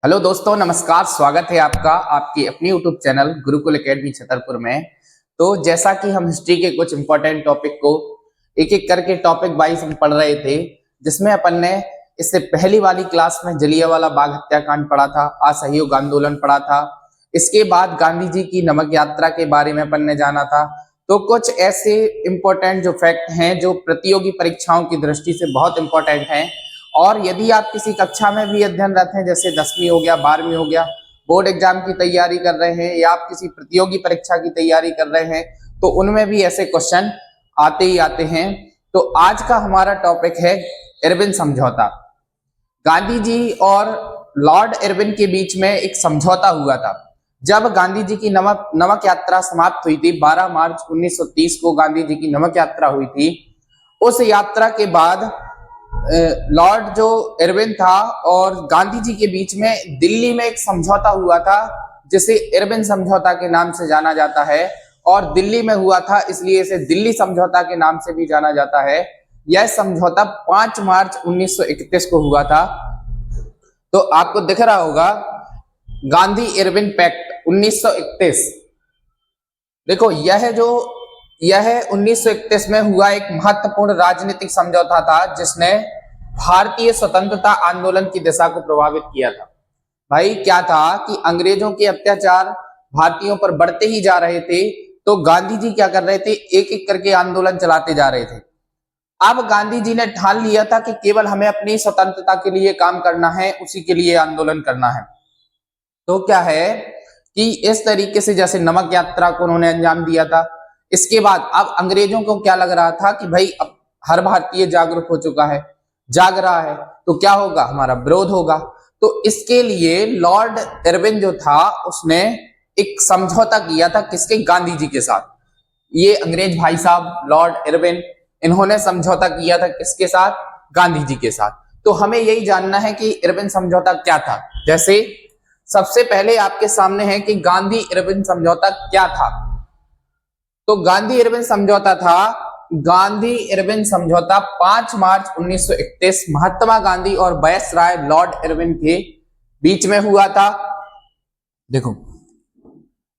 Hello दोस्तों, नमस्कार। स्वागत है आपका आपकी अपनी YouTube channel Gurukul academy Chhatarpur में। तो जैसा कि हम हिस्ट्री के कुछ इंपॉर्टेंट टॉपिक को एक एक करके टॉपिक वाइज हम पढ़ रहे थे, जिसमें अपन ने इससे पहली वाली क्लास में जलियांवाला बाग हत्याकांड पढ़ा था, असहयोग आंदोलन पढ़ा था। इसके बाद गांधी जी की नमक यात्रा के बारे में अपन ने जाना था। तो कुछ ऐसे इंपॉर्टेंट जो फैक्ट हैं जो प्रतियोगी परीक्षाओं की दृष्टि से बहुत इंपॉर्टेंट हैं, और यदि आप किसी कक्षा में भी अध्ययनरत हैं, जैसे 10वीं हो गया, 12वीं हो गया, बोर्ड एग्जाम की तैयारी कर रहे हैं या आप किसी प्रतियोगी परीक्षा की तैयारी कर रहे हैं, तो उनमें भी ऐसे क्वेश्चन आते ही आते हैं। तो आज का हमारा टॉपिक है इरविन समझौता। गांधी जी और लॉर्ड इरविन के बीच में एक समझौता हुआ था। जब गांधी जी की नमक यात्रा समाप्त हुई थी, 12 मार्च 1930 को गांधी जी की नमक यात्रा हुई थी। उस यात्रा के बाद लॉर्ड जो इरविन था और गांधी जी के बीच में दिल्ली में एक समझौता हुआ था, जिसे इरविन समझौता के नाम से जाना जाता है। और दिल्ली में हुआ था, इसलिए इसे दिल्ली समझौता के नाम से भी जाना जाता है। यह समझौता 5 मार्च 1931 को हुआ था। तो आपको दिख रहा होगा गांधी इरविन पैक्ट 1931। देखो, यह 1931 में हुआ एक महत्वपूर्ण राजनीतिक समझौता था, जिसने भारतीय स्वतंत्रता आंदोलन की दिशा को प्रभावित किया था। भाई क्या था कि अंग्रेजों के अत्याचार भारतीयों पर बढ़ते ही जा रहे थे, तो गांधी जी क्या कर रहे थे, एक एक करके आंदोलन चलाते जा रहे थे। अब गांधी जी ने ठान लिया था कि केवल हमें अपनी स्वतंत्रता के लिए काम करना है, उसी के लिए आंदोलन करना है। तो क्या है कि इस तरीके से जैसे नमक यात्रा को उन्होंने अंजाम दिया था, इसके बाद अब अंग्रेजों को क्या लग रहा था कि भाई अब हर भारतीय जागरूक हो चुका है, जाग रहा है, तो क्या होगा, हमारा विरोध होगा। तो इसके लिए लॉर्ड इरविन जो था, उसने एक समझौता किया था, किसके, गांधी जी के साथ। ये अंग्रेज भाई साहब लॉर्ड इरविन, इन्होंने समझौता किया था किसके साथ, गांधी जी के साथ। तो हमें यही जानना है कि इरविन समझौता क्या था। जैसे सबसे पहले आपके सामने है कि गांधी इरविन समझौता क्या था। तो गांधी इरविन समझौता 5 मार्च 1931 महात्मा गांधी और वायसराय लॉर्ड इरविन के बीच में हुआ था। देखो,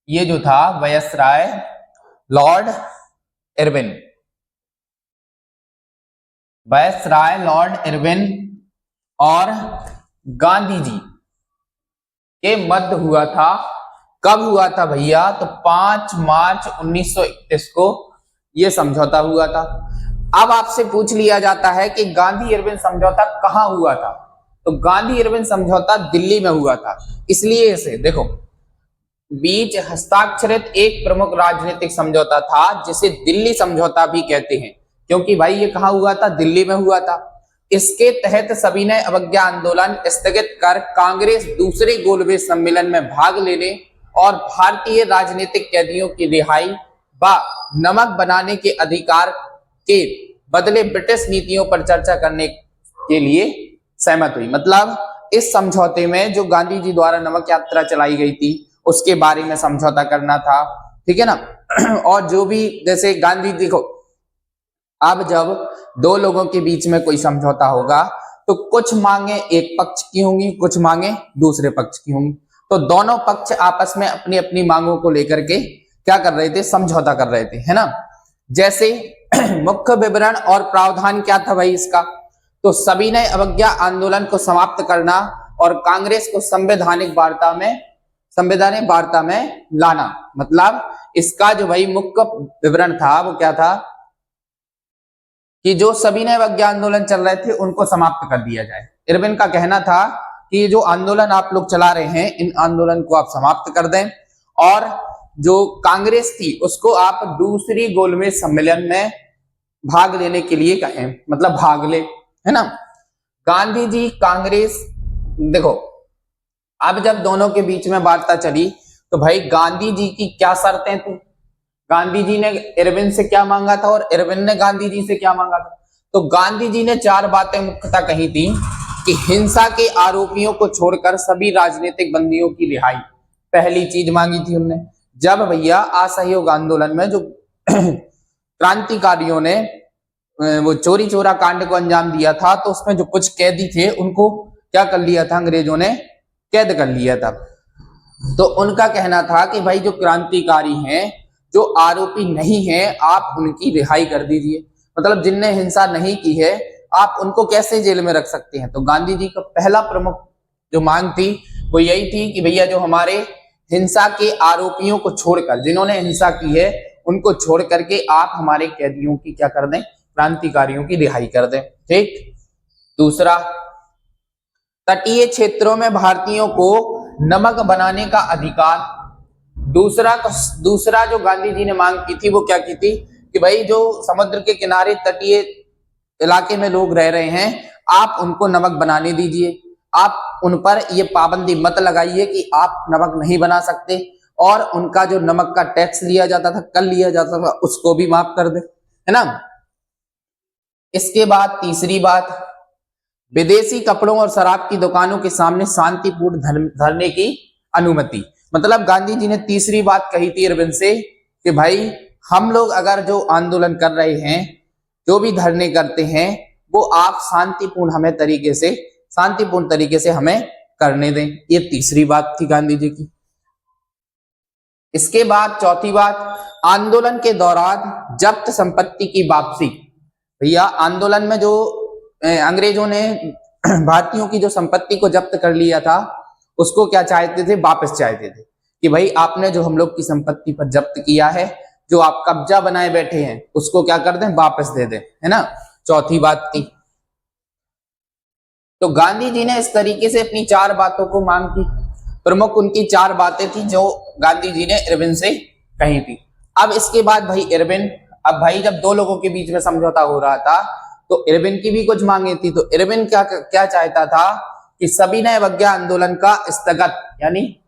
ये जो था viceroy Lord Irwin, viceroy Lord Irwin और गांधी जी के मध्य हुआ था। कब हुआ था भैया, तो 5 मार्च 1931 को यह समझौता हुआ था। अब आपसे पूछ लिया जाता है कि गांधी इरविन समझौता कहां हुआ था। तो गांधी इरविन समझौता दिल्ली में हुआ था। इसलिए इसे देखो, बीच हस्ताक्षरित एक प्रमुख राजनीतिक समझौता था, जिसे दिल्ली समझौता भी कहते हैं, क्योंकि भाई ये कहां हुआ था, दिल्ली में हुआ था। इसके तहत सविनय अवज्ञा आंदोलन स्थगित कर कांग्रेस दूसरे गोलमेज सम्मेलन में भाग लेने और भारतीय राजनीतिक कैदियों की रिहाई व नमक बनाने के अधिकार के बदले ब्रिटिश नीतियों पर चर्चा करने के लिए सहमत हुई। मतलब इस समझौते में जो गांधी जी द्वारा नमक यात्रा चलाई गई थी, उसके बारे में समझौता करना था, ठीक है ना। और जो भी, जैसे गांधी, देखो, अब जब दो लोगों के बीच में कोई समझौता होगा, तो कुछ मांगे एक पक्ष की होंगी, कुछ मांगे दूसरे पक्ष की होंगी। तो दोनों पक्ष आपस में अपनी अपनी मांगों को लेकर के क्या कर रहे थे, समझौता कर रहे थे, है ना। जैसे मुख्य विवरण और प्रावधान क्या था भाई इसका, तो सविनय अवज्ञा आंदोलन को समाप्त करना और कांग्रेस को संवैधानिक वार्ता में लाना। मतलब इसका जो भाई मुख्य विवरण था वो क्या था कि जो सविनय अवज्ञा आंदोलन चल रहे थे उनको समाप्त कर दिया जाए। इरविन का कहना था कि जो आंदोलन आप लोग चला रहे हैं, इन आंदोलन को आप समाप्त कर दें, और जो कांग्रेस थी उसको आप दूसरी गोलमेज सम्मेलन में भाग लेने के लिए कहें, मतलब भाग ले, है ना। गांधी जी कांग्रेस, देखो, अब जब दोनों के बीच में वार्ता चली, तो भाई गांधी जी की क्या शर्तें थी, गांधी जी ने इरविन से क्या मांगा था और इरविन ने गांधी जी से क्या मांगा था। तो गांधी जी ने 4 बातें मुख्यतः कही थी कि हिंसा के आरोपियों को छोड़कर सभी राजनीतिक बंदियों की रिहाई, पहली चीज मांगी थी उनने। जब भैया असहयोग आंदोलन में जो क्रांतिकारियों ने वो चोरी चोरा कांड को अंजाम दिया था, तो उसमें जो कुछ कैदी थे उनको क्या कर लिया था अंग्रेजों ने, कैद कर लिया था। तो उनका कहना था कि भाई जो क्रांतिकारी हैं, जो आरोपी नहीं हैं, आप उनकी रिहाई कर दीजिए। मतलब जिनने हिंसा नहीं की है आप उनको कैसे जेल में रख सकते हैं। तो गांधी जी का पहला प्रमुख जो मांग थी वो यही थी कि भैया जो हमारे हिंसा के आरोपियों को छोड़कर, जिन्होंने हिंसा की है उनको छोड़ करके आप हमारे कैदियों की क्या कर दें, क्रांतिकारियों की रिहाई कर दें। ठीक। दूसरा, तटीय क्षेत्रों में भारतीयों को नमक बनाने का अधिकार। दूसरा जो गांधी जी ने मांग की थी वो क्या की थी कि भाई जो समुद्र के किनारे तटीय इलाके में लोग रह रहे हैं आप उनको नमक बनाने दीजिए। आप उन पर ये पाबंदी मत लगाइए कि आप नमक नहीं बना सकते, और उनका जो नमक का टैक्स लिया जाता था, कर लिया जाता था, उसको भी माफ कर दे, है ना। इसके बाद तीसरी बात, विदेशी कपड़ों और शराब की दुकानों के सामने शांतिपूर्ण धरने की अनुमति। मतलब गांधी जी ने तीसरी बात कही थी अरविंद से कि भाई हम लोग अगर जो आंदोलन कर रहे हैं, जो भी धरने करते हैं, वो आप शांतिपूर्ण तरीके से हमें करने दें। ये तीसरी बात थी गांधी जी की। इसके बाद चौथी बात, आंदोलन के दौरान जब्त संपत्ति की वापसी। भैया आंदोलन में जो अंग्रेजों ने भारतीयों की जो संपत्ति को जब्त कर लिया था उसको क्या चाहते थे, वापस चाहते थे कि भाई आपने जो हम लोग की संपत्ति पर जब्त किया है, जो आप कब्जा बनाए बैठे हैं, उसको क्या कर दें, वापस दे दें, है ना। चौथी बात थी। तो गांधी जी ने इस तरीके से अपनी 4 बातों को मांग की। प्रमुख उनकी 4 बातें थी जो गांधी जी ने इरविन से कही थी। अब इसके बाद भाई इरविन, अब भाई जब दो लोगों के बीच में समझौता हो रहा था तो इरविन की भी कुछ मांगे थी। तो इरविन क्या चाहता था कि सविनय अवज्ञा आंदोलन का स्थगत, यानी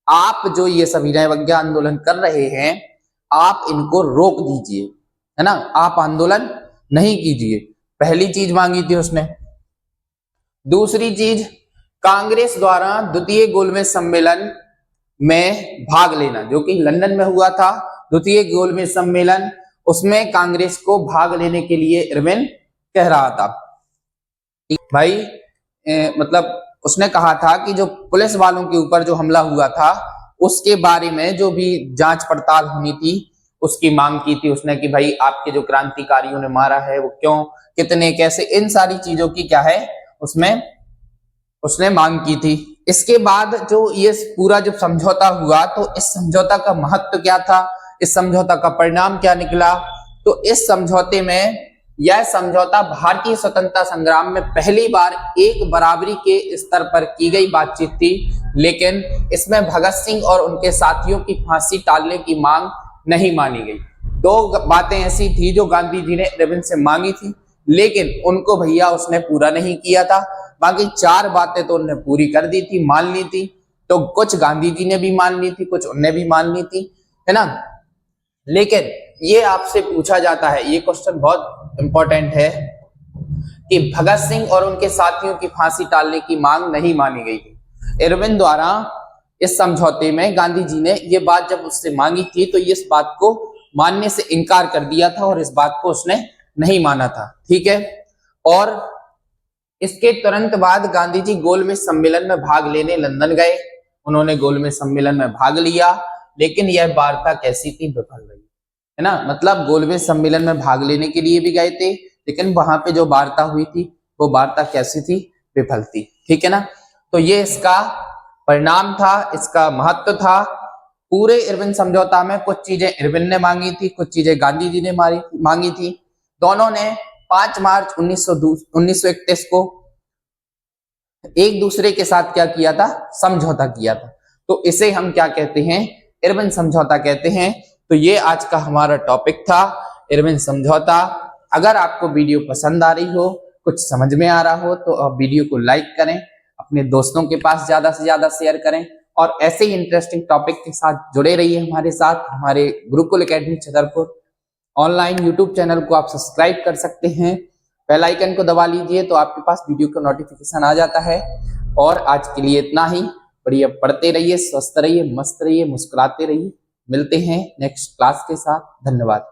आप जो ये सविनय अवज्ञा आंदोलन कर रहे हैं आप इनको रोक दीजिए, है ना, आप आंदोलन नहीं कीजिए। पहली चीज मांगी थी उसने। दूसरी चीज, कांग्रेस द्वारा द्वितीय गोलमेज सम्मेलन में भाग लेना, जो कि लंदन में हुआ था द्वितीय गोलमेज सम्मेलन, उसमें कांग्रेस को भाग लेने के लिए इरविन कह रहा था। भाई मतलब उसने कहा था कि जो पुलिस वालों के ऊपर जो हमला हुआ था उसके बारे में जो भी जांच पड़ताल होनी थी उसकी मांग की थी उसने कि भाई आपके जो क्रांतिकारियों ने मारा है वो क्यों, कितने, कैसे, इन सारी चीजों की क्या है उसमें उसने मांग की थी। इसके बाद जो ये पूरा जब समझौता हुआ तो इस समझौता का महत्व क्या था, इस समझौता का परिणाम क्या निकला। तो इस समझौते में, यह समझौता भारतीय स्वतंत्रता संग्राम में पहली बार एक बराबरी के स्तर पर की गई बातचीत थी, लेकिन इसमें भगत सिंह और उनके साथियों की फांसी टालने की मांग नहीं मानी गई। 2 बातें ऐसी थी जो गांधी जी ने इरविन से मांगी थी, लेकिन उनको भैया उसने पूरा नहीं किया था। बाकी 4 बातें तो उन्होंने पूरी कर दी थी, मान ली थी। तो कुछ गांधी जी ने भी मान ली थी, कुछ उन्हें भी मान ली थी, है ना। लेकिन ये आपसे पूछा जाता है, ये क्वेश्चन बहुत इंपॉर्टेंट है कि भगत सिंह और उनके साथियों की फांसी टालने की मांग नहीं मानी गई थी। इरविन द्वारा इस समझौते में गांधी जी ने ये बात जब उससे मांगी थी तो इस बात को मानने से इनकार कर दिया था और इस बात को उसने नहीं माना था, ठीक है। और इसके तुरंत बाद गांधी जी गोलमेज सम्मेलन में भाग लेने लंदन गए। उन्होंने गोलमेज सम्मेलन में भाग लिया, लेकिन यह वार्ता कैसी थी, विफल रही, है ना। मतलब गोलमेज सम्मेलन में भाग लेने के लिए भी गए थे, लेकिन वहां पे जो वार्ता हुई थी वो वार्ता कैसी थी, विफल थी, ठीक है ना। तो ये इसका परिणाम था, इसका महत्व था। पूरे इरविन समझौता में कुछ चीजें इरविन ने मांगी थी, कुछ चीजें गांधी जी ने मांगी थी। दोनों ने 5 मार्च 1931 को एक दूसरे के साथ क्या किया था, समझौता किया था। तो इसे हम क्या कहते हैं, इरविन समझौता कहते हैं। तो ये आज का हमारा टॉपिक था, इरविन समझौता। अगर आपको वीडियो पसंद आ रही हो, कुछ समझ में आ रहा हो, तो आप वीडियो को लाइक करें, अपने दोस्तों के पास ज्यादा से ज्यादा शेयर करें, और ऐसे ही इंटरेस्टिंग टॉपिक के साथ जुड़े रहिए हमारे साथ। हमारे Gurukul academy Chhatarpur online YouTube channel को आप सब्सक्राइब कर सकते हैं, बेल आइकन को दबा लीजिए तो आपके पास वीडियो का नोटिफिकेशन आ जाता है। और आज के लिए इतना ही। बढ़िया पढ़ते रहिए, स्वस्थ रहिए, मस्त रहिए, मुस्कुराते रहिए। मिलते हैं नेक्स्ट क्लास के साथ। धन्यवाद।